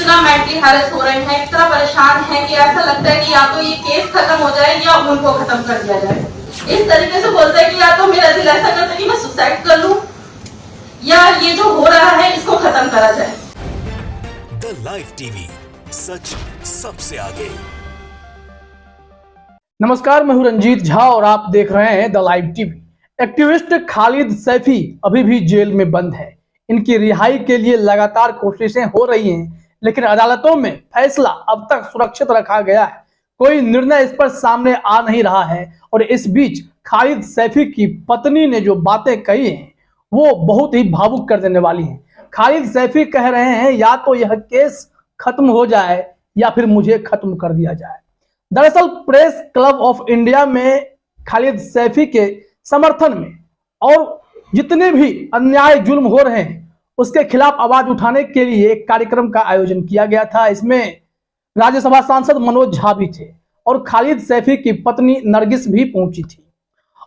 इतना mentally harass हो रहे हैं, इतना परेशान हैं कि ऐसा लगता है कि या तो ये केस खत्म हो जाए या उनको खत्म कर दिया जाए। इस तरीके से बोलते हैं कि या तो मेरा दिल ऐसा करता है कि मैं सुसाइड कर लूं या ये जो हो रहा है इसको खत्म करा जाए। द लाइव टीवी, सच सबसे आगे। नमस्कार, मैं हूं रंजीत झा और आप देख रहे हैं the live TV. Activist Khalid Saifi अभी भी जेल में बंद है। इनकी रिहाई के लिए लगातार कोशिशें हो रही हैं, लेकिन अदालतों में फैसला अब तक सुरक्षित रखा गया है। कोई निर्णय इस पर सामने आ नहीं रहा है और इस बीच खालिद सैफी की पत्नी ने जो बातें कही हैं वो बहुत ही भावुक कर देने वाली हैं। खालिद सैफी कह रहे हैं या तो यह केस खत्म हो जाए या फिर मुझे खत्म कर दिया जाए। दरअसल प्रेस क्लब ऑफ इंडिया में खालिद सैफी के समर्थन में और जितने भी अन्याय जुल्म हो रहे हैं उसके खिलाफ आवाज उठाने के लिए एक कार्यक्रम का आयोजन किया गया था। इसमें राज्यसभा सांसद मनोज झा भी थे और खालिद सैफी की पत्नी नरगिस भी पहुंची थी।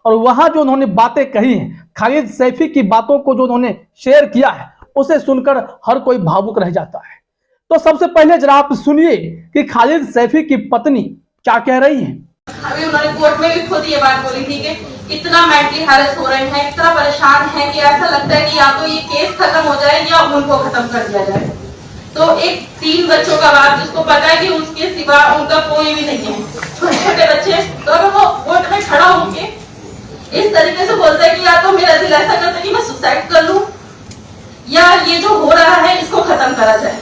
और वहां जो उन्होंने बातें कही हैं, खालिद सैफी की बातों को जो उन्होंने शेयर किया है उसे सुनकर हर कोई भावुक रह जाता है। तो सबसे पहले जरा आप सुनिए कि खालिद सैफी की पत्नी क्या कह रही हैं। अभी उन्होंने कोर्ट में भी खुद ये बात बोली थी कि इतना मेंटली हैरेस हो रहे हैं, इतना परेशान हैं कि ऐसा लगता है कि या तो ये केस खत्म हो जाए या उनको खत्म कर दिया जाए। तो एक 3 बच्चों का बाप जिसको पता है कि उसके सिवा उनका कोई भी नहीं है, छोटे छोटे बच्चे, तो अगर वो कोर्ट में खड़ा होंगे इस तरीके से बोलता है कि या तो मेरा दिल ऐसा करता है कि मैं सुसाइड कर लूं या ये जो हो रहा है इसको खत्म करा जाए।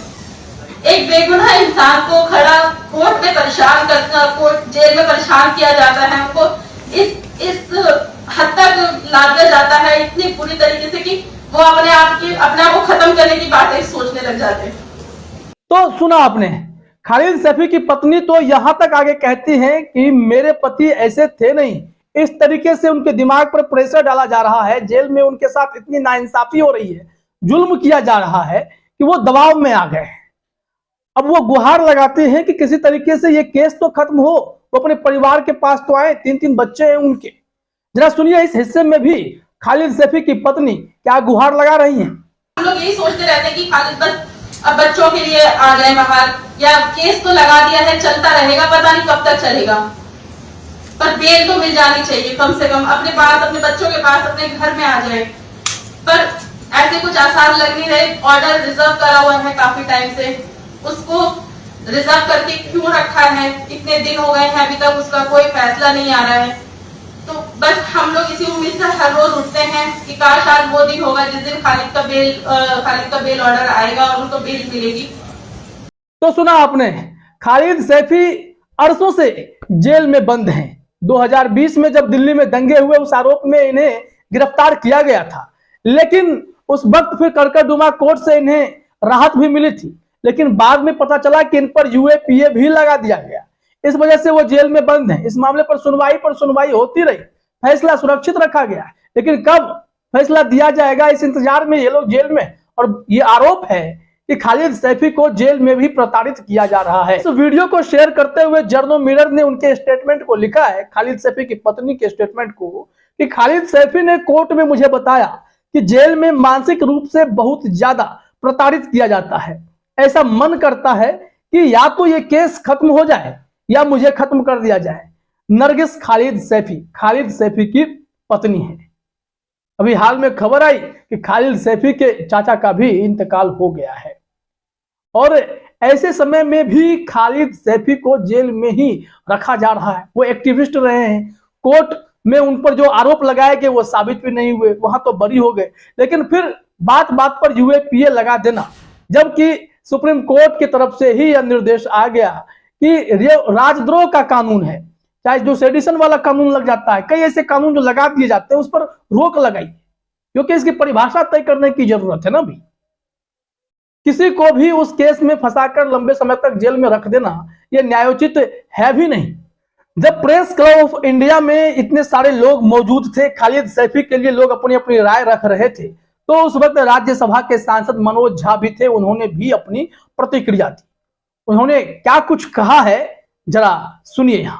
एक बेगुनाह इंसान को खड़ा कोर्ट में परेशान करना, कोर्ट जेल में परेशान किया जाता है, उनको इस हद तक ला दिया जाता है इतनी बुरी तरीके से कि वो अपने आप को खत्म करने की बातें सोचने लग जाते हैं। तो सुना आपने, खालिद सैफी की पत्नी तो यहां तक आगे कहती हैं कि मेरे पति ऐसे थे नहीं। इस तरीके से उनके दिमाग पर प्रेशर डाला जा रहा है, जेल में उनके साथ इतनी नाइंसाफी हो रही है, जुल्म किया जा रहा है कि वो दबाव में आ गए हैं। अब वो गुहार लगाते हैं कि किसी तरीके से ये केस तो खत्म हो, वो अपने परिवार के पास तो आए। 3 बच्चे हैं उनके। जरा सुनिए इस हिस्से में भी खालिद सैफी की पत्नी क्या गुहार लगा रही हैं। हम लोग यही सोचते रहते हैं कि खालिद बस अब बच्चों के लिए आ जाए बाहर, या केस तो लगा दिया है चलता रहेगा, पता नहीं कब तक चलेगा, पर बेल तो मिल जानी चाहिए कम से कम, अपने पास, अपने बच्चों के पास, अपने घर में आ जाए। पर ऐसे कुछ आसार लग नहीं रहे। ऑर्डर रिजर्व करा हुआ है काफी टाइम से, उसको रिजर्व करके क्यों रखा है, इतने दिन हो गए हैं अभी तक उसका कोई फैसला नहीं आ रहा है। तो बस हम लोग इसी उम्मीद से हर रोज उठते हैं कि काश आज वो दिन होगा जिस दिन खालिद का बेल ऑर्डर आएगा और उनको बेल मिलेगी। तो सुना आपने, खालिद सैफी अरसों से जेल में बंद हैं। 2020 में जब दिल्ली में दंगे हुए उस आरोप में इन्हें गिरफ्तार किया गया था, लेकिन उस वक्त फिर कड़कड़डुमा कोर्ट से इन्हें राहत भी मिली थी, लेकिन बाद में पता चला कि इन पर यूएपीए भी लगा दिया गया। इस वजह से वो जेल में बंद हैं। इस मामले पर सुनवाई होती रही, फैसला सुरक्षित रखा गया, लेकिन कब फैसला दिया जाएगा इस इंतजार में ये लोग जेल में। और ये आरोप है कि खालिद सैफी को जेल में भी प्रताड़ित किया जा रहा है। इस वीडियो को शेयर करते हुए जर्नल मिरर ने उनके स्टेटमेंट को लिखा है, खालिद सैफी की पत्नी के स्टेटमेंट को, कि खालिद सैफी ने कोर्ट में मुझे बताया कि जेल में मानसिक रूप से बहुत ज्यादा प्रताड़ित किया जाता है। ऐसा मन करता है कि या तो ये केस खत्म हो जाए या मुझे खत्म कर दिया जाए। नरगिस खालिद सैफी की पत्नी है। अभी हाल में खबर आई कि खालिद सैफी के चाचा का भी इंतकाल हो गया है और ऐसे समय में भी खालिद सैफी को जेल में ही रखा जा रहा है। वो एक्टिविस्ट रहे हैं, कोर्ट में उन पर जो आरोप लगाए गए वो साबित भी नहीं हुए, वहां तो बरी हो गए, लेकिन फिर बात बात पर यूएपीए लगा देना, जबकि सुप्रीम कोर्ट की तरफ से ही यह निर्देश आ गया कि राजद्रोह का कानून है, चाहे जो सेडिशन वाला कानून लग जाता है, कई ऐसे कानून जो लगा दिए जाते हैं उस पर रोक लगाई, क्योंकि इसकी परिभाषा तय करने की जरूरत है ना। भी किसी को भी उस केस में फंसाकर लंबे समय तक जेल में रख देना यह न्यायोचित है भी नहीं। जब प्रेस क्लब ऑफ इंडिया में इतने सारे लोग मौजूद थे, खालिद सैफी के लिए लोग अपनी अपनी राय रख रहे थे, तो उस वक्त राज्यसभा के सांसद मनोज झा भी थे। उन्होंने भी अपनी प्रतिक्रिया दी। उन्होंने क्या कुछ कहा है जरा सुनिए यहां।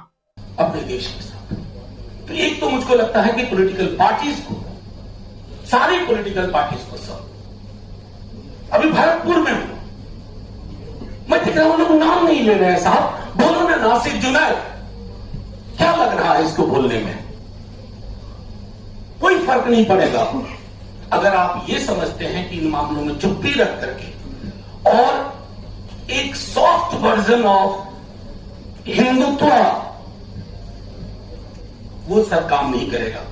अपने देश के साथ तो एक तो मुझको लगता है कि पॉलिटिकल पार्टीज को, सारी पॉलिटिकल पार्टीज को सब, अभी भरतपुर में हूं मैं, लेकिन वो लोग नाम नहीं ले रहे हैं साहब। बोलो ना नासिर जुनैद, क्या लग रहा है इसको बोलने में? कोई फर्क नहीं पड़ेगा अगर आप ये समझते हैं कि इन मामलों में चुप्पी रख करके और एक सॉफ्ट वर्जन ऑफ हिंदुत्व, वो सब काम नहीं करेगा।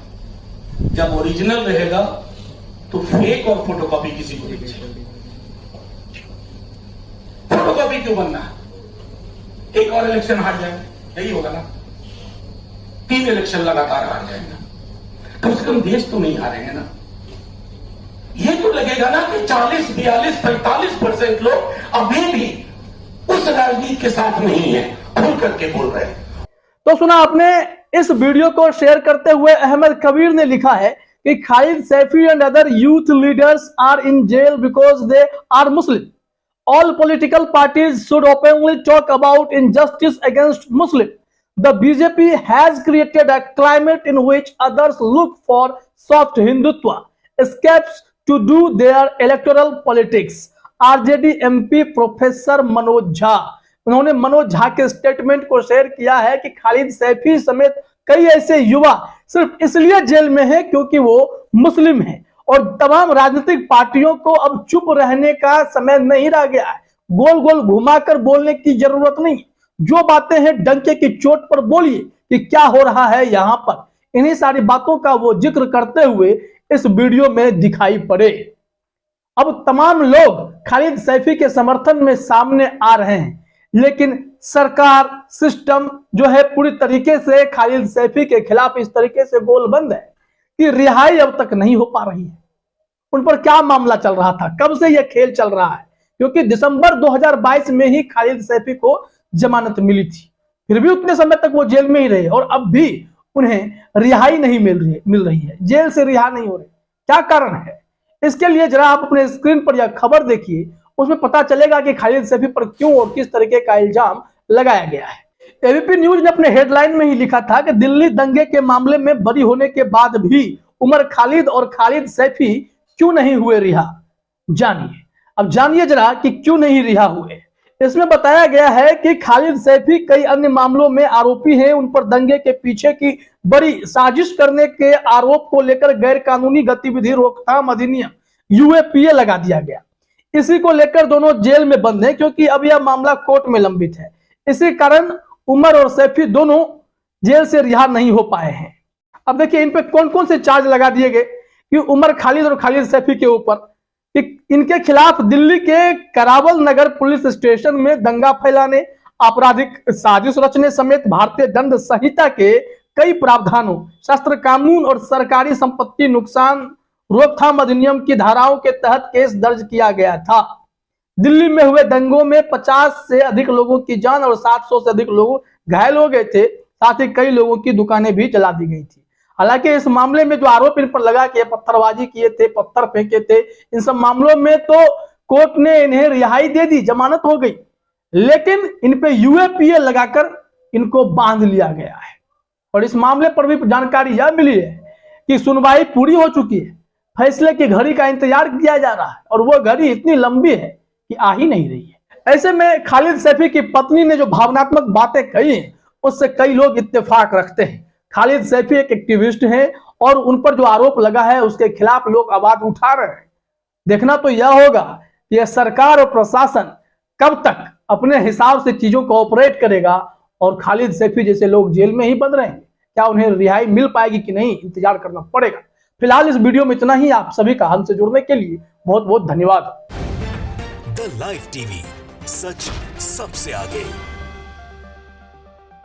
जब ओरिजिनल रहेगा तो फेक और फोटोकॉपी किसी को नहीं चाहिए। फोटोकॉपी क्यों बनना है? एक और इलेक्शन हार जाएंगे, यही होगा ना। 3 इलेक्शन लगातार हार जाएंगे, कम से कम देश तो नहीं हारेंगे ना। ये तो लगेगा ना कि 40, 42, 45% लोग अभी भी उस राजनीति के साथ नहीं है, खुल करके बोल रहे हैं। तो सुना आपने, इस वीडियो को शेयर करते हुए अहमद कबीर ने लिखा है कि Khalid Saifi and other youth leaders are in jail because they are Muslim. All political parties should openly talk about injustice against Muslims. The BJP has created a climate in which others look for soft Hindutva escapes to do their electoral politics. RJD MP professor Manoj Jha, उन्होंने मनोज झा के statement को share किया है कि खालिद सैफी समेत कई ऐसे युवा सिर्फ इसलिए जेल में हैं क्योंकि वो मुस्लिम हैं और तमाम राजनीतिक पार्टियों को अब चुप रहने का समय नहीं रह गया है। गोल गोल घुमाकर बोलने की जरूरत नहीं, जो बातें हैं डंके की चोट पर बोलिए कि क्या हो रहा है यहाँ पर। इन्हीं सारी बातों का वो जिक्र करते हुए इस वीडियो में दिखाई पड़े। अब तमाम लोग खालिद सैफी के समर्थन में सामने आ रहे हैं, लेकिन सरकार, सिस्टम जो है पूरी तरीके से खालिद सैफी के खिलाफ इस तरीके से गोलबंद है कि रिहाई अब तक नहीं हो पा रही है। उन पर क्या मामला चल रहा था, कब से यह खेल चल रहा है? क्योंकि दिसंबर 2022 में ही खालिद सैफी को जमानत मिली थी, फिर भी उतने समय तक वो जेल में ही रहे और अब भी उन्हें रिहाई नहीं मिल रही है, जेल से रिहा नहीं हो रहे। क्या कारण है? इसके लिए जरा आप अपने स्क्रीन पर यह खबर देखिए, उसमें पता चलेगा कि खालिद सैफी पर क्यों और किस तरीके का इल्जाम लगाया गया है। एबीपी न्यूज ने अपने हेडलाइन में ही लिखा था कि दिल्ली दंगे के मामले में बरी होने के बाद भी उमर खालिद और खालिद सैफी क्यों नहीं हुए रिहा। जानिए, अब जानिए जरा कि क्यों नहीं रिहा हुए। इसमें बताया गया है कि खालिद सैफी कई अन्य मामलों में आरोपी हैं। उन पर दंगे के पीछे की बड़ी साजिश करने के आरोप को लेकर गैर कानूनी गतिविधि रोकथाम अधिनियम यूएपीए लगा दिया गया। इसी को लेकर दोनों जेल में बंद हैं क्योंकि अब यह मामला कोर्ट में लंबित है। इसी कारण उमर और सैफी दोनों जेल से रिहा नहीं हो पाए हैं। अब देखिए इन पे कौन कौन से चार्ज लगा दिए गए कि उमर खालिद और खालिद सैफी के ऊपर कि इनके खिलाफ दिल्ली के करावल नगर पुलिस स्टेशन में दंगा फैलाने, आपराधिक साजिश रचने समेत भारतीय दंड संहिता के कई प्रावधानों, शस्त्र कानून और सरकारी संपत्ति नुकसान रोकथाम अधिनियम की धाराओं के तहत केस दर्ज किया गया था। दिल्ली में हुए दंगों में 50 से अधिक लोगों की जान और 700 से अधिक लोग घायल हो गए थे। साथ ही कई लोगों की दुकानें भी जला दी गई थी। हालांकि इस मामले में जो आरोप इन पर लगा कि पत्थरबाजी किए थे, पत्थर फेंके थे, इन सब मामलों में तो कोर्ट ने इन्हें रिहाई दे दी, जमानत हो गई, लेकिन इन पे यूएपीए लगाकर इनको बांध लिया गया है। और इस मामले पर भी जानकारी यह मिली है कि सुनवाई पूरी हो चुकी है, फैसले की घड़ी का इंतजार किया जा रहा है और वो घड़ी इतनी लंबी है कि आ ही नहीं रही है। ऐसे में खालिद सैफी की पत्नी ने जो भावनात्मक बातें कही हैं उससे कई लोग इत्तेफाक रखते हैं। खालिद सैफी एक एक्टिविस्ट हैं और उन पर जो आरोप लगा है उसके खिलाफ लोग आवाज उठा रहे हैं। देखना तो यह होगा कि यह सरकार और प्रशासन कब तक अपने हिसाब से चीजों को ऑपरेट करेगा और खालिद सैफी जैसे लोग जेल में ही बंद रहेंगे। क्या उन्हें रिहाई मिल पाएगी कि नहीं, इंतजार करना पड़ेगा। फिलहाल इस वीडियो में इतना ही। आप सभी का हमसे जुड़ने के लिए बहुत बहुत धन्यवाद। द लाइव टीवी, सच सबसे आगे।